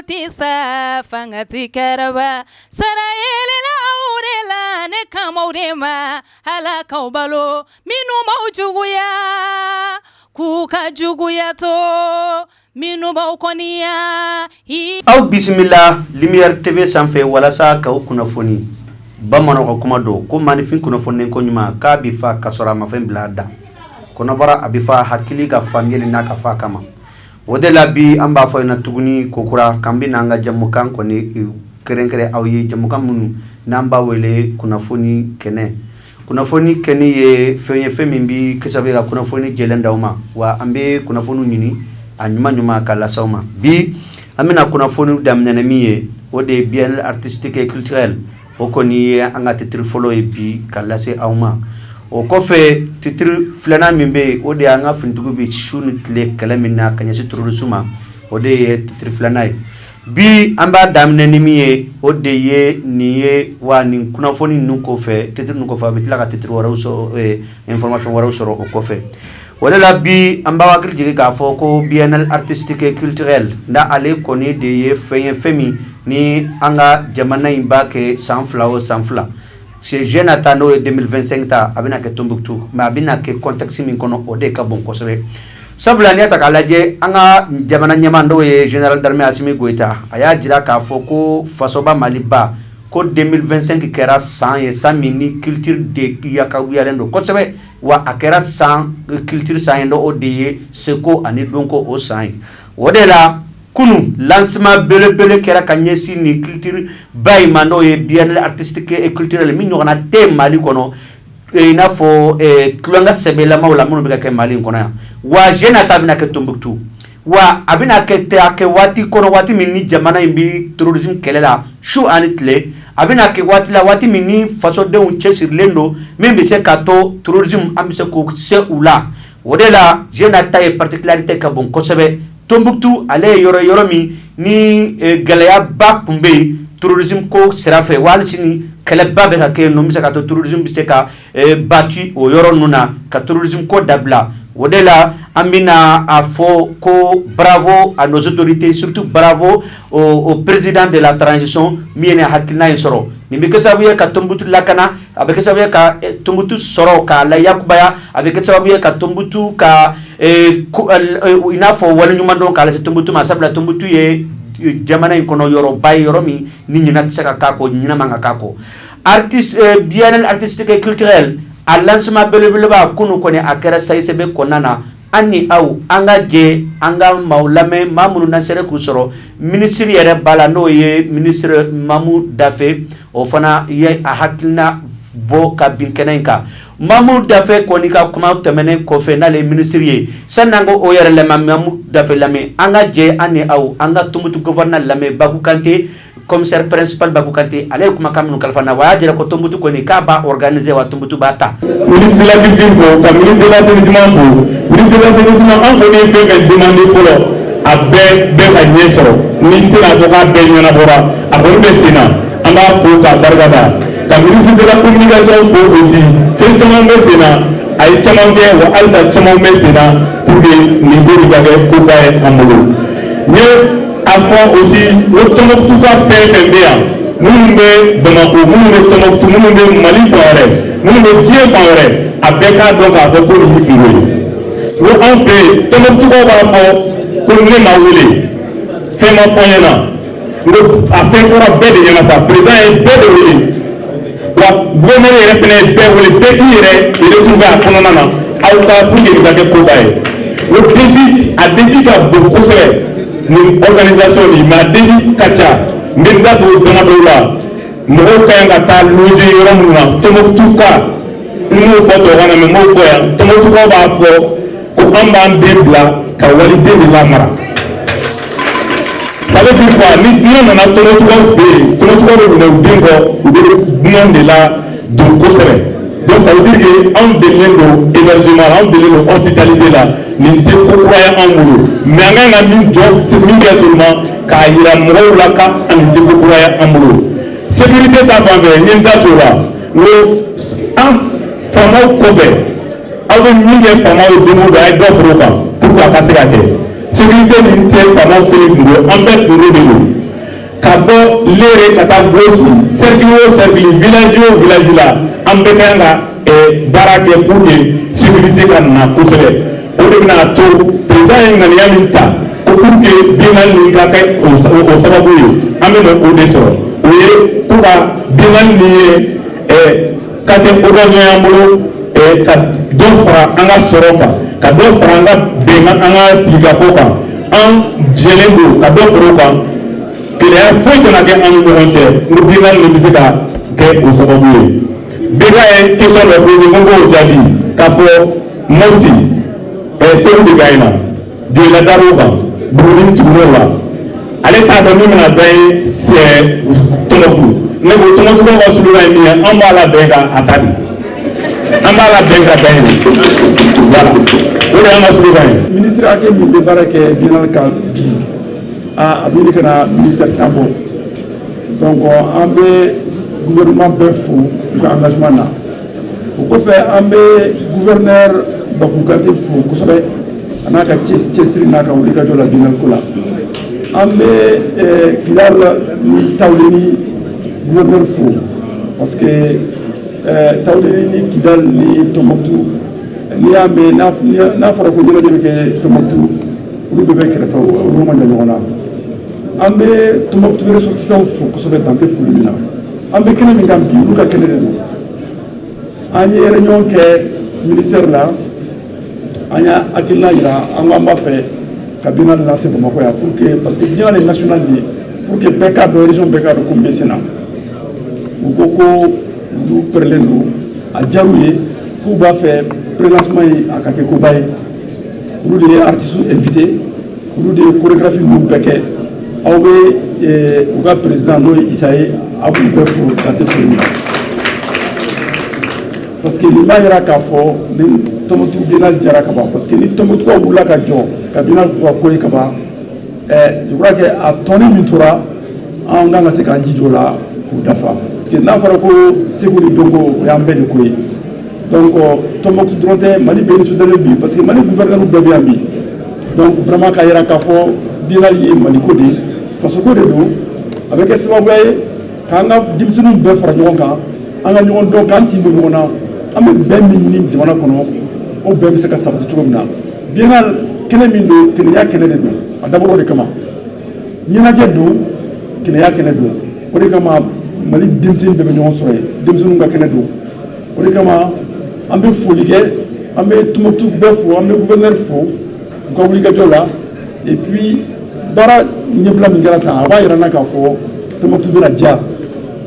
mutisa fangati karaba sarayele la aurela ne kamaurema halaka balo minu maujuguya kuka juguya to minu baukoniya aw bismillah lumière tv sanfɛ walasa ka kunnafoni bamananw kuma do ko manifin kunnafoni ko ɲuman k'a bi fa ka sɔrɔ a ma fɛn bila da kɔnɔbara a bi fa hakili ka faamuyali n'a ka fa kama o de la bi an b'a fɔ yen na tuguni kokura kan bɛ n'an ka jamukan kɔni kɛrɛnkɛrɛn aw ye jamukan minnu n'an b'a wele kunnafoni kɛnɛ kunnafoni kɛnɛ ye fɛn ye fɛn min bi kɛ sababu ye ka kunnafoni jɛlen d'aw ma wa an bɛ kunnafoni ɲini a ɲuman ɲuman ka lase aw ma bi an bɛna kunnafoni daminɛ min ye o de ye biennale artistique et culturel o kɔni ye an ka titre fɔlɔ ye bi ka lase aw ma o kɔfɛ titre filanan min bɛ yen o de ye an ka finitigiw bɛ su ni tile kɛlɛ min na ka ɲɛsin terrorisme ma o de ye titre filanan ye bi an b'a daminɛ ni min ye o de ye nin ye wa nin kunnafoni ninnu kɔfɛ titre ninnu kɔfɛ a bɛ tila ka titre wɛrɛw sɔrɔ information wɛrɛw sɔrɔ o kɔfɛ o de la bi an b'a hakili jigin k'a fɔ ko biennale artistique et culturel nka ale kɔni de ye fɛn ye fɛn min ni an ka jamana in b'a kɛ san fila o san fila c'est jeune ata n'o ye 2025 ta a bɛna kɛ Tombouctou mais a bɛna kɛ contexte min kɔnɔ o de ka bon kosɛbɛ sabula n'i y'a ta k'a lajɛ an ka jamana ɲɛmaa n'o ye général d'armée Assimi Goïta a y'a jira k'a fɔ ko fasoba Maliba ko 2025 kɛra san ye san min ni culture de yakawuyalen don kosɛbɛ wa a kɛra san culture san ye o de ye seko ani donko o san ye o de la kunu lancement belebele kɛra ka ɲɛsin ni culture bayi ma n'o ye biennale artistique et culturel min ɲɔgɔnna tɛ Mali kɔnɔ i n'a fɔ tulonkɛ sɛbɛlamaw la minnu bɛ ka kɛ Mali kɔnɔ yan wa jeune ata bɛna kɛ Tombouctou wa a bɛna kɛ waati kɔnɔ waati min ni jamana in bɛ terrorisme kɛlɛ la su ani tile a bɛna kɛ waati la waati min ni fasodenw cɛsirilen don min bɛ se ka to terrorisme an bɛ se k'o se u la o de la jeune ata ye particularité ka bon kosɛbɛ Tombouctou ale ye yɔrɔ min ni gɛlɛyaba tun bɛ yen terrorisme ko sira fɛ wa hali sini kɛlɛba bɛ ka kɛ yen nɔ min bɛ se ka to terrorisme bɛ se ka batu o yɔrɔ ninnu na ka terrorisme ko dabila o de la an bɛna a fɔ ko bravo à nos autorités surtout bravo au président de la transition min ye nin hakilina in sɔrɔ nin bɛ kɛ sababu ye ka Tombouctou lakana a bɛ kɛ sababu ye ka Tombouctou sɔrɔ k'a layakubaya a bɛ kɛ sababu ye ka Tombouctou ka i n'a fɔ waleɲuman dɔn k'a lase Tombouctou ma sabula Tombouctou ye jamana in kɔnɔ yɔrɔba ye yɔrɔ min ni ɲinan tɛ se ka k'a kɔ ɲinan man ka k'a kɔ biennale artistique et culturel a lancement belebeleba kunu kɔni a kɛra sayisɛbɛ kɔnɔna na an ni aw an ka jɛ an ka maaw lamɛn maa minnu na sera k'u sɔrɔ ministre yɛrɛ b'a la n'o ye ministre Mamou Daffé o fana ye a hakilina bɔ ka bin kɛnɛ in kan Mamou Daffé kɔni ka kuma tɛmɛnen kɔfɛ n'ale ye ministre ye san'an ko o yɛrɛ lamɛn Mamou Daffé lamɛn an ka jɛ an ni aw an ka Tombouctou gouverneur lamɛn Bakou Kanté commissaire principal Bakou Kanté ale ye kumakan minnu kalifa na wa y'a jira ko Tombouctou kɔni k'a b'a organiser wa Tombouctou b'a ta. Ministre de la culture fo ka ministre de l'assainissement fo ministre de l'assainissement an kɔni ye fɛn ka demande fɔlɔ a bɛɛ ka ɲɛ sɔrɔ ni n tɛna fɔ k'a bɛɛ ɲɛnabɔra a kɔni bɛ sen na an b'a fo k'a barikada ka ministre de la communication fo aussi fɛn caman bɛ sen na a ye caman kɛ wa halisa caman bɛ sen na pour que nin ko bɛ ka kɛ koba ye an bolo n ye a fɔ aussi o Tombouctou ka fɛn fɛn bɛ yan minnu bɛ Bamako minnu bɛ Tombouctou minnu bɛ Mali fan wɛrɛ minnu bɛ diɲɛ fan wɛrɛ a bɛɛ k'a dɔn k'a fɔ ko nin y'i kungo ye ko anw fɛ yen Tombouctukaw b'a fɔ ko ne ma wele fɛn ma fɔ n ɲɛna n ko a fɛn fɔra bɛɛ de ɲɛna sa président ye bɛɛ de wele wa gouverneur yɛrɛ fana ye bɛɛ wele bɛɛ k'i yɛrɛ retrouver a kɔnɔna na aw ka pour que nin ka kɛ koba ye o défi ka bon kosɛbɛ nin organisation nin mais a défi ka ca n bɛ n da tugu dama dɔw la mɔgɔw ka ɲi ka taa loger yɔrɔ minnu na Tombouctou ka n m'o fɔ tubabukan na mais n m'o fɔ yan Tombouctukaw b'a fɔ ko an b'an den bila ka waliden de lamara ça veut dire quoi ni nana Tombouctukaw fɛ yen Tombouctukaw bɛ minɛ u den kɔ u bɛ dunan de la don kosɛbɛ donc ça veut dire que anw delilen don hébergement la anw delilen don hospitalité la nin tɛ ko kura ye anw bolo mais an kan ka min kɛ seulement k'a yira mɔgɔw la ka nin tɛ ko kura ye an bolo sécurité ta fan fɛ n ye n da t'o la n ko an faamaw kɔfɛ aw bɛ min kɛ faamaw ye don o don a ye dɔ fara o kan pour que a ka se ka kɛ sécurité nin tɛ faamaw kelen kungo an bɛɛ kungo de don ka bɔ Lere ka taa Gosi cercle o cercle village o village la an bɛɛ ka kan ka baara kɛ pour que sécurité ka na kosɛbɛ o de bɛna to président ye ŋaniya min ta ko pour que binkali nin ka kɛ o sababu ye an bɛ o de sɔrɔ o ye ko ka binkali nin ye ka kɛ occasion y'an bolo ka dɔ fara an ka sɔrɔ kan ka dɔ fara an ka bɛnkan an ka sigikafɔ kan an jɛlen don ka dɔ fara o kan gɛlɛya foyi kana kɛ an ni ɲɔgɔn cɛ n ko binkali nin bɛ se ka kɛ o sababu ye bɛɛ ye question dɔ posé n ko k'o jaabi k'a fɔ Mopti Segu de gagne na Joyila dar'o kan Buguni tugur'o la ale t'a dɔn min bɛna da ye Tɔnbɔkutu ne ko Tɔnbɔkutu ka slogan ye min ye an b'a labɛn ka a ta di an b'a labɛn ka da ye voilà o de y'an ka slogan ye. Ministre hakɛ min bɛ baara kɛ biennale kan bi a bɛ ɲini ka na ministère ta bɔ donc an bɛ gouvernement bɛɛ fo u ka engagement na o kɔfɛ an bɛ gouverneur Baku Kante fo kosɛbɛ a n'a ka cɛsiri n'a ka wulikajɔ la biennale ko la an bɛ Kidal ni Tawleni gouverneur fo parce que Tawleni ni Kidal ni Tombouctou n'i y'a mɛn n'a fɔra ko ɲɛnajɛ bɛ kɛ Tombouctou olu bɛɛ bɛ kɛrɛfɛ olu ma ɲɛ ɲɔgɔn na an bɛ Tombouctou ressortissants fo kosɛbɛ dan tɛ foli min na an bɛ kɛnɛ min kan bi olu ka kɛnɛ de don an ye réunion kɛ ministère la an y'a hakilina yira an ko an b'a fɛ ka biennale lase Bamakɔ yan pour que parce que biennale ye national de ye pour que bɛɛ k'a dɔn région bɛɛ k'a dɔn ko n bɛ sen na u ko ko olu pɛrɛlen don a diyar'u ye k'u b'a fɛ prélancement ye a ka kɛ koba ye olu de ye artistes invité olu de ye chorégraphie ninnu bɛɛ kɛ aw bɛ u ka président n'o ye Isa ye a b'u bɛɛ fo Kante fo min na parce que nin b'a yira k'a fɔ ni Tɔnbɔkutu biennale jara ka ban parce que ni Tɔnbɔkutukaw wulila ka jɔ ka biennale k'u ka ko ye ka ban je crois que a tɔni min tora an kan ka se k'an jija o la k'u dafa parce que n'a fɔra ko Segu ni Dogo o y'an bɛɛ de ko ye donc Tɔnbɔkutu dɔrɔn tɛ Mali bɛɛ nisɔndiyalen bi parce que Mali gouverneur bɛɛ bɛ yan bi donc vraiment k'a yira k'a fɔ biennale ye Mali ko de ye faso ko de don a bɛ kɛ sababuya ye k'an ka denmisɛnninw bɛɛ fara ɲɔgɔn kan an ka ɲɔgɔn dɔn k'an tin bɛ ɲɔgɔn na an bɛ bɛn min ɲini jamana kɔnɔ o bɛɛ bɛ se ka sabati cogo min na biennale kɛnɛ min don kelenya kɛnɛ de don a dabɔra o de kama ɲɛnajɛ don kelenya kɛnɛ don o de kama Mali denmisɛnnin bɛɛ bɛ ɲɔgɔn sɔrɔ yen denmisɛnninw ka kɛnɛ don o de kama an bɛ foli kɛ an bɛ Tɔnbɔkutu bɛɛ fo an bɛ gouverneur fo u ka wulikajɔ la et puis baara ɲɛbila min kɛra tan a b'a yira n na k'a fɔ Tɔnbɔkutu bɛna diya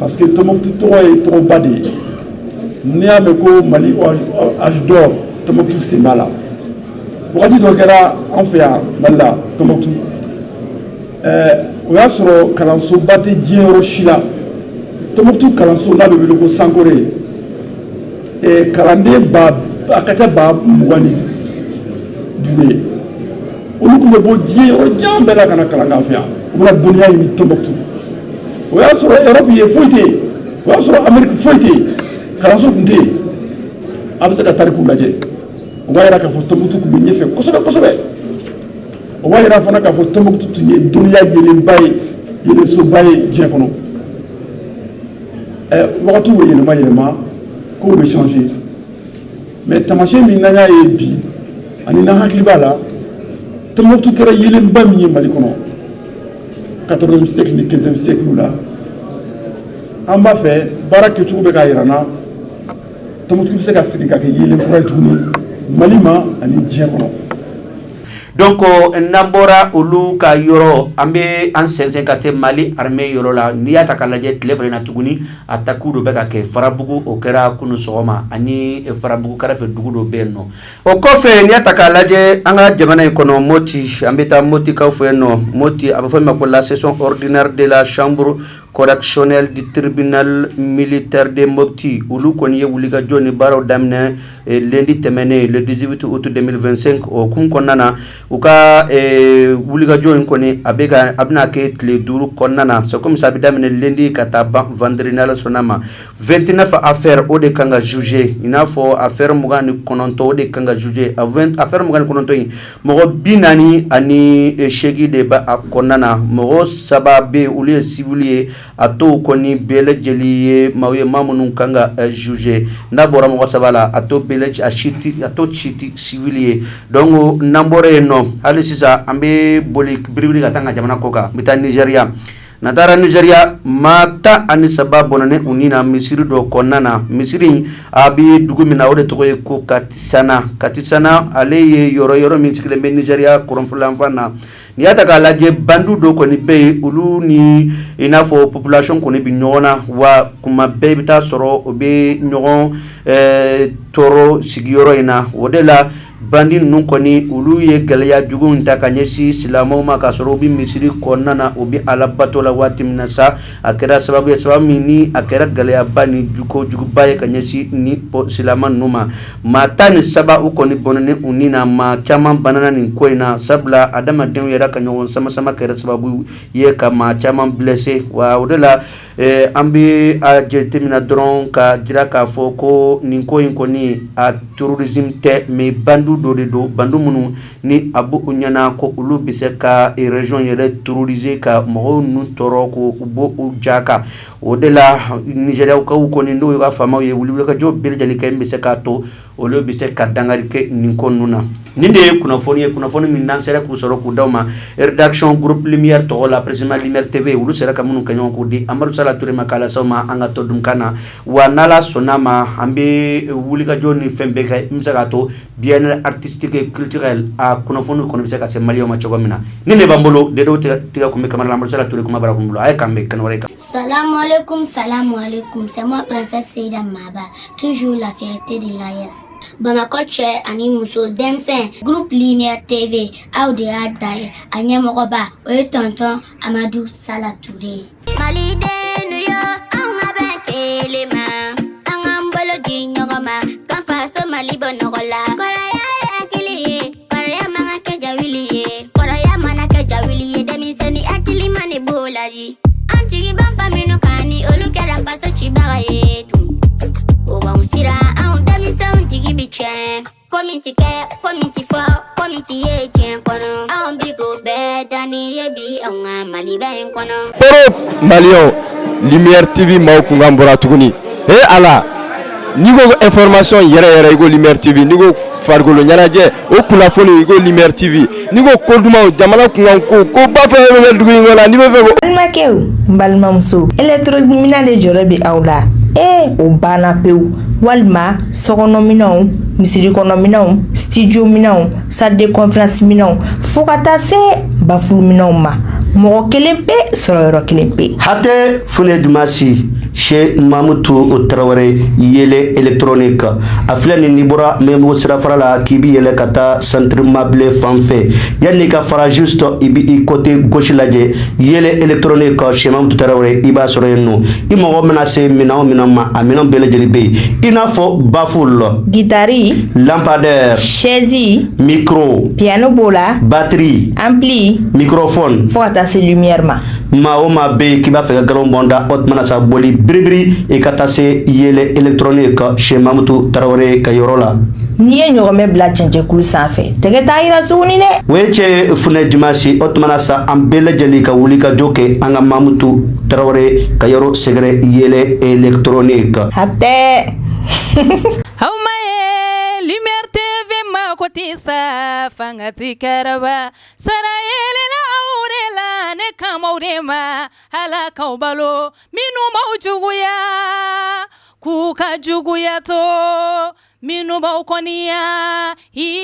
parce que Tɔnbɔkutu tɔgɔ ye tɔgɔba de ye n'i y'a mɛn ko Mali âge d'or Tɔnbɔkutu sen b'a la wagati dɔ kɛra an fɛ yan Mali la Tɔnbɔkutu o y'a sɔrɔ kalansoba tɛ diɲɛ yɔrɔ si la Tɔnbɔkutu kalanso n'a bɛ wele ko Sankore kalanden a ka ca ba 20 ni duuru ye olu tun bɛ bɔ diɲɛ yɔrɔ jan bɛɛ la ka na kalan k'an fɛ yan u bɛna dɔnniya ɲini Tɔnbɔkutu o y'a sɔrɔ Europe ye foyi tɛ yen o y'a sɔrɔ Amérique foyi tɛ yen kalanso tun tɛ yen a bɛ se ka tarikuw lajɛ o b'a yira k'a fɔ Tɔnbɔkutu tun bɛ ɲɛfɛ kosɛbɛ kosɛbɛ o b'a yira fana k'a fɔ Tɔnbɔkutu tun ye dɔnniya yelenba ye yelensoba ye diɲɛ kɔnɔ wagatiw bɛ yɛlɛma yɛlɛma kow bɛ changer mais taamasiyɛn min n'an y'a ye bi ani n'an hakili b'a la Tɔnbɔkutu kɛra yelenba min ye Mali kɔnɔ 14e siècle ni 15e siècle la an b'a fɛ baara kɛcogo bɛ k'a yira n na Tɔnbɔkutu bɛ se ka segin ka kɛ yelen kura ye tuguni Mali ma ani diɲɛ kɔnɔ. donc n'an bɔra olu ka yɔrɔ an bɛ an sɛnsɛn ka se Mali armée yɔrɔ la n'i y'a ta k'a lajɛ tile fila in na tuguni attaques dɔ bɛ ka kɛ Farabugu o kɛra kunun sɔgɔma ani Farabugu kɛrɛfɛ dugu dɔ bɛ yen nɔ o kɔfɛ n'i y'a ta k'a lajɛ an ka jamana in kɔnɔ Moti an bɛ taa Motikaw fɛ yen nɔ Moti a bɛ fɔ min ma ko la session ordinaire de la chambre correctionnel du tribunal militaire de Mopti olu kɔni ye wulikajɔ ni baaraw daminɛ lundi tɛmɛnen le 18 août 2025 o kun kɔnɔna na u ka wulikajɔ in kɔni a bɛna kɛ tile 5 kɔnɔna na c'est comme ça a bɛ daminɛ lundi ka taa ban vendredi n'Ala sɔnna ma 29 affaires o de kan ka juger i n'a fɔ affaire 29 o de kan ka juger affaire 29 in mɔgɔ 48 de ba a kɔnɔna na mɔgɔ 3 bɛ olu ye civil ye a tɔw kɔni bɛɛ lajɛlen ye maa ye maa minnu kan ka juger n'a bɔra mɔgɔ 3 la a tɔ bɛɛ lajɛlen a tɔ si tɛ civil ye donc n'an bɔra yen nɔ hali sisan an bɛ boli biribiri ka taa an ka jamana kɔ kan n bɛ taa Nigeria. Natara Nigeria mata ani saba bonane unina misiri do kɔnɔna misiri a bɛ dugu min na o de tɔgɔ ye ko Katisana ale ye yɔrɔ min sigilen bɛ Nigeria kɔrɔnfɔlafan na n'i y'a ta k'a lajɛ bandu dɔ kɔni bɛ yen olu ni i n'a fɔ population kɔni bɛ ɲɔgɔn na wa kuma bɛɛ i bɛ taa sɔrɔ o bɛ ɲɔgɔn tɔɔrɔ sigiyɔrɔ in na o de la bandi ninnu kɔni olu ye gɛlɛya jugu in ta ka ɲɛsin silamɛw ma k'a sɔrɔ u bɛ misiri kɔnɔna na u bɛ Ala bato la waati min na sa a kɛra sababu ye sababu min ni a kɛra gɛlɛyaba ni juguba ye ka ɲɛsin ni silamɛ ninnu ma maa 13 u kɔni bɔnɛnen u ni na maa caman banana nin ko in na sabula adamadenw yɛrɛ ka ɲɔgɔn sama kɛra sababu ye ka maa caman blessé wa o de la an bɛ a jateminɛ dɔrɔn ka jira k'a fɔ ko nin ko in kɔni a terrorisme tɛ mais bandu dɔ de don bandu minnu ni a b'u ɲɛna ko olu bɛ se ka région yɛrɛ terroriser ka mɔgɔw ninnu tɔɔrɔ ko u bɔ u jaka o de la Nigériakaw kɔni n'o ye ka faamaw ye wulikajɔ bɛɛ lajɛlen kɛ bɛ se k'a to olu bɛ se ka dankari kɛ nin ko ninnu na nin de ye kunnafoni min n'an sera k'u sɔrɔ k'u d'aw ma rédaction groupe Lumière tɔgɔ la précisément Lumière TV olu sera ka minnu kɛ ɲɔgɔn k'o di Amadu Sala Ture ma k'a lasaw ma an ka to dunkan na wa n'Ala sɔnna ma an bɛ wulikajɔ ni fɛn bɛɛ kɛ n bɛ se k'a to bien-être artistique et culturel a kunnafoni kɔni bɛ se ka se maliyɛnw ma cogo min na nin de b'an bolo dedew tigɛ kun bɛ kamara la Amadu Sala Ture kuma bara kun bolo a ye kan bɛ kan wɛrɛ kan. Salam alaikum, c'est moi princesse Seyda Maba, toujours la fierté de l'AES. Bamako cɛ ani muso denmisɛn groupe Lumière TV aw de y'a da ye a ɲɛmɔgɔba o ye tonton Amadu Sala Ture. Maliden yo an ka bɛn kelen ma an k'an bolo di ɲɔgɔn ma k'an faso Mali bɔ nɔgɔ la. Kɔrɔya ye hakili ye kɔrɔya man ka kɛ jawili ye kɔrɔya mana kɛ jawili ye denmisɛnnin hakili ma ne b'o laji. An jigi b'an fa minnu kan ni olu kɛra faso cibaga ye tun o b'anw siran anw denmisɛnw jigi bi tiɲɛ komiti kɛ komiti fɔ komiti ye tiɲɛ kɔnɔ anw bi ko bɛɛ danni ye bi anw ka Maliba in kɔnɔ. Europe Maliyɛnw Lumière TV maaw kun kan bɔra tuguni Ala n'i ko information yɛrɛ i ko Lumière TV n'i ko farikolo ɲɛnajɛ o kunnafoni i ko Lumière TV n'i ko ko dumanw jamana kunkan ko ba fɛn bɛ kɛ dugu in kɔnɔ n'i bɛ fɛ ko. Balimakɛw n balimamuso électrominɛn de jɔrɔ bi aw la o banna pewu walima sokɔnɔminɛnw misiri kɔnɔminɛnw studio minɛnw salle de conférence minɛnw fo ka taa se bafuluminɛnw ma mɔgɔ kelen pe sɔrɔ yɔrɔ kelen pe. Hatɛ Fune Dumasi Che Mamutu Traoré yele électronique a filɛ nin n'i bɔra Mɛnbugu sirafara la k'i bi yɛlɛ ka taa centre Mable fan fɛ yanni ka fara juste i bi i côté gauche lajɛ yele électronique Che Mamutu Traoré i b'a sɔrɔ yen nɔ i mɔgɔ mana se minɛn o minɛn ma a minɛn bɛɛ lajɛlen bɛ yen i n'a fɔ baffle guitare lampadaire chaise micro piano b'o la batterie ampli microphone fo ka taa se lumière ma maa o maa bɛ yen k'i b'a fɛ ka galon bɔnda o tuma na sa boli biribiri i ka taa se yele électronique Che Mamutu Traoré ka yɔrɔ la. N'i ye ɲɔgɔnmɛ bila cɛncɛnkulu sanfɛ tɛgɛ t'a yira suguni dɛ. O ye cɛ Fune Dumasi o tuma na sa an bɛɛ lajɛlen ka wuli ka jɔ kɛ an ka Mamutu Traoré ka yɔrɔ sɛgɛrɛ yele électronique. Hatɛ. Aw ma ye Lumière TV ma ko ti sa fanga ti kɛrɛba sara yelela aw de la ne kamaw de ma Ala k'aw balo minnu m'aw juguya k'u ka juguya to minnu b'aw kɔniya